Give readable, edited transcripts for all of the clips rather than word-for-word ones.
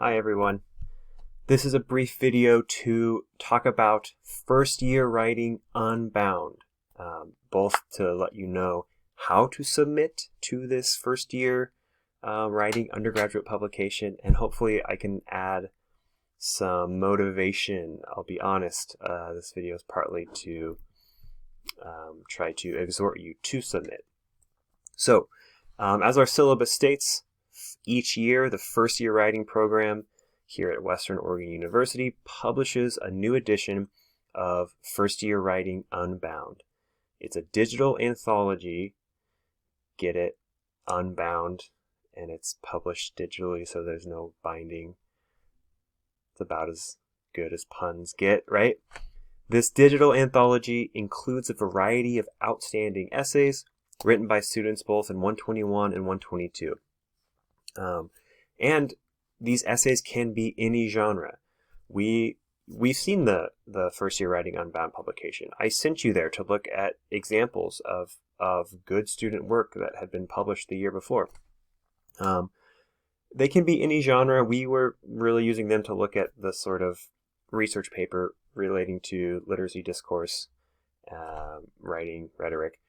Hi everyone. This is a brief video to talk about first year writing Unbound, both to let you know how to submit to this first year writing undergraduate publication, and hopefully I can add some motivation. I'll be honest, this video is partly to try to exhort you to submit. So, as our syllabus states, each year the first year writing program here at Western Oregon University publishes a new edition of First Year Writing Unbound. It's a digital anthology, get it, Unbound, and it's published digitally, so there's no binding. It's about as good as puns get, right? This digital anthology includes a variety of outstanding essays written by students both in 121 and 122. And these essays can be any genre. We've seen the first year writing Unbound publication. I sent you there to look at examples of good student work that had been published the year before. They can be any genre. We were really using them to look at the sort of research paper relating to literacy discourse, writing, rhetoric.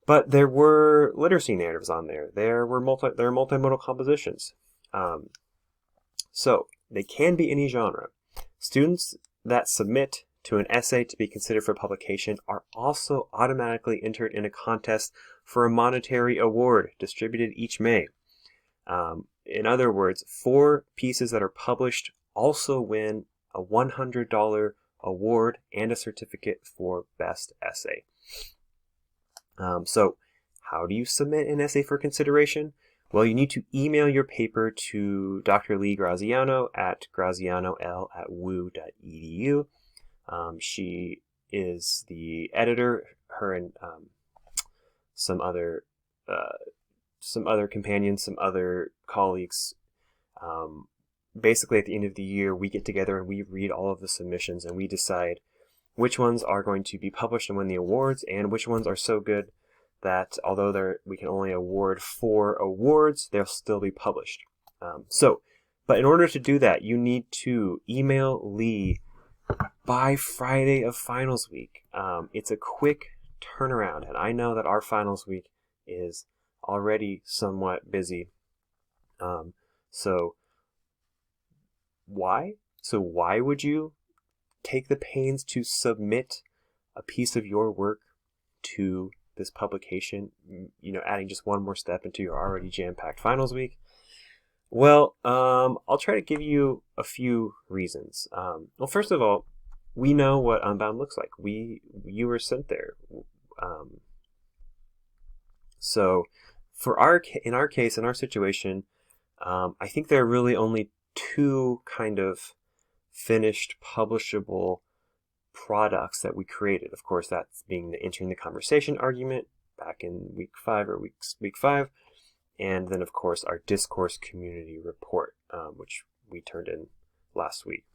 But there were literacy narratives on there. There are multimodal compositions. So they can be any genre. Students that submit to an essay to be considered for publication are also automatically entered in a contest for a monetary award distributed each May. In other words, 4 pieces that are published also win a $100 award and a certificate for best essay. So how do you submit an essay for consideration? Well, you need to email your paper to Dr. Lee Graziano at grazianol@wu.edu. She is the editor. Her and some other companions, some other colleagues. Basically, at the end of the year, we get together and we read all of the submissions and we decide which ones are going to be published and win the awards, and which ones are so good that although we can only award 4 awards, they'll still be published. But in order to do that, you need to email Lee by Friday of finals week. It's a quick turnaround, and I know that our finals week is already somewhat busy. So why would you take the pains to submit a piece of your work to this publication, adding just one more step into your already jam-packed finals week? Well, I'll try to give you a few reasons. Well, first of all, we know what Unbound looks like. You were sent there. So in our case, in our situation, I think there are really only 2 kind of finished publishable products that we created. Of course, that's being the entering the conversation argument back in week 5, and then of course our discourse community report, which we turned in last week.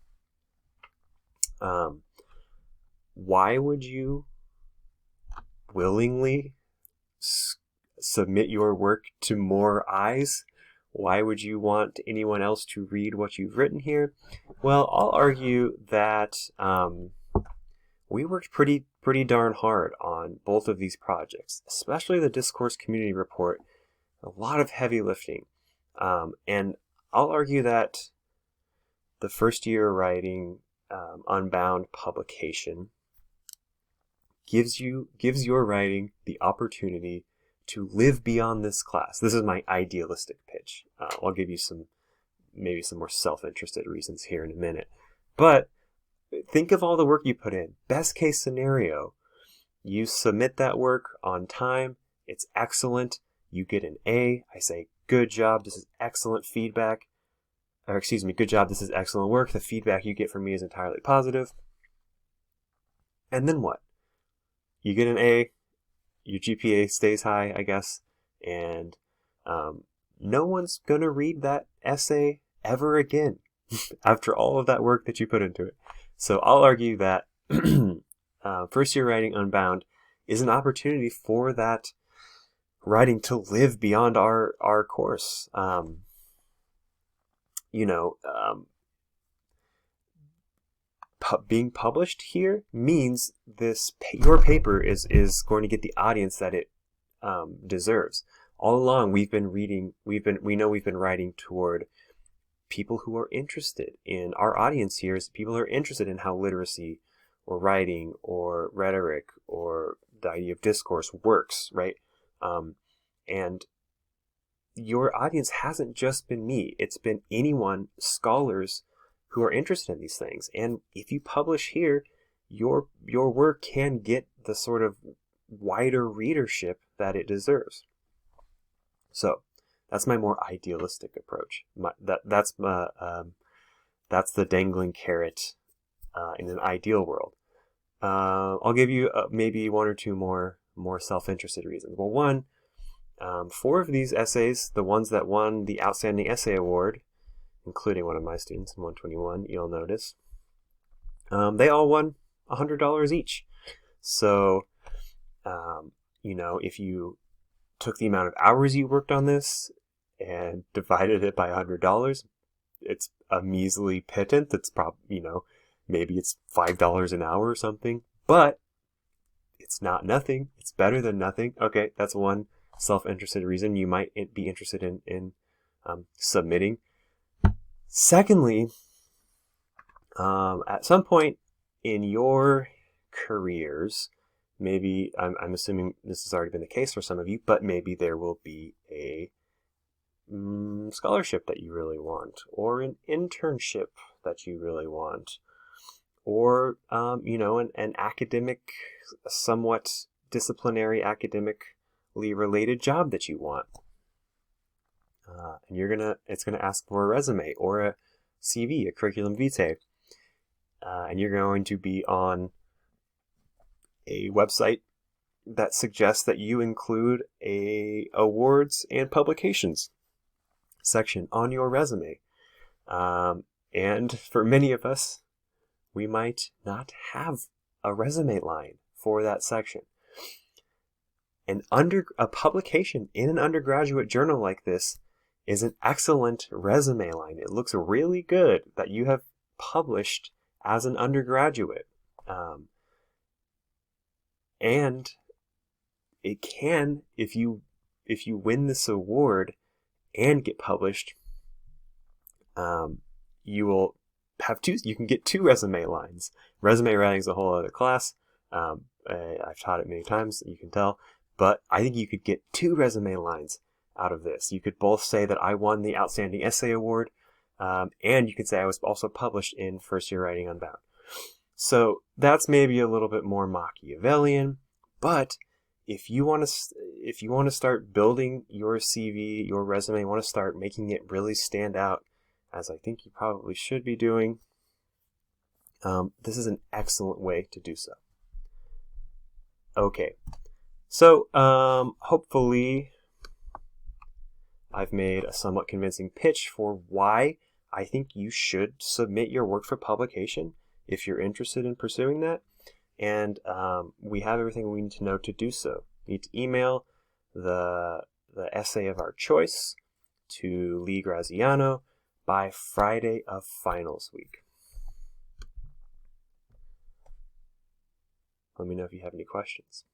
Why would you willingly submit your work to more eyes? Why would you want anyone else to read what you've written here? Well, I'll argue that we worked pretty darn hard on both of these projects, especially the Discourse Community Report. A lot of heavy lifting. And I'll argue that the first year writing Unbound publication gives your writing the opportunity to live beyond this class. This is my idealistic pitch. I'll give you maybe some more self-interested reasons here in a minute. But think of all the work you put in. Best case scenario, you submit that work on time. It's excellent. You get an A. I say, good job. This is excellent feedback. Or excuse me, good job. This is excellent work. The feedback you get from me is entirely positive. And then what? You get an A. Your GPA stays high, I guess. And no one's going to read that essay ever again after all of that work that you put into it. So I'll argue that first year writing Unbound is an opportunity for that writing to live beyond our course. you know, being published here means your paper is going to get the audience that it deserves. All along, we know we've been writing toward people who are interested in our audience here is people who are interested in how literacy or writing or rhetoric or the idea of discourse works, right? And your audience hasn't just been me. It's been anyone, scholars who are interested in these things. And if you publish here, your work can get the sort of wider readership that it deserves. So that's my more idealistic approach. That's the dangling carrot in an ideal world. I'll give you maybe one or two more self-interested reasons. Well, one, 4 of these essays, the ones that won the Outstanding Essay Award, including one of my students in 121, you'll notice, they all won $100 each. So, if you took the amount of hours you worked on this and divided it by $100, it's a measly pittance. It's probably, maybe it's $5 an hour or something, but it's not nothing. It's better than nothing. Okay, that's one self-interested reason you might be interested in submitting. Secondly, at some point in your careers, maybe I'm assuming this has already been the case for some of you, but maybe there will be a scholarship that you really want, or an internship that you really want, or an academic, somewhat disciplinary, academically related job that you want. And it's gonna ask for a resume or a CV, a curriculum vitae, and you're going to be on a website that suggests that you include a awards and publications section on your resume. And for many of us, we might not have a resume line for that section. A publication in an undergraduate journal like this is an excellent resume line. It looks really good that you have published as an undergraduate. And it can, if you win this award and get published, you will have you can get 2 resume lines. Resume writing is a whole other class. I've taught it many times, you can tell, but I think you could get 2 resume lines out of this. You could both say that I won the Outstanding Essay Award, and you could say I was also published in First Year Writing Unbound. So that's maybe a little bit more Machiavellian, but if you want to start building your CV, your resume, want to start making it really stand out, as I think you probably should be doing, this is an excellent way to do so. Okay, so hopefully I've made a somewhat convincing pitch for why I think you should submit your work for publication if you're interested in pursuing that. And we have everything we need to know to do so. You need to email the essay of our choice to Lee Graziano by Friday of finals week. Let me know if you have any questions.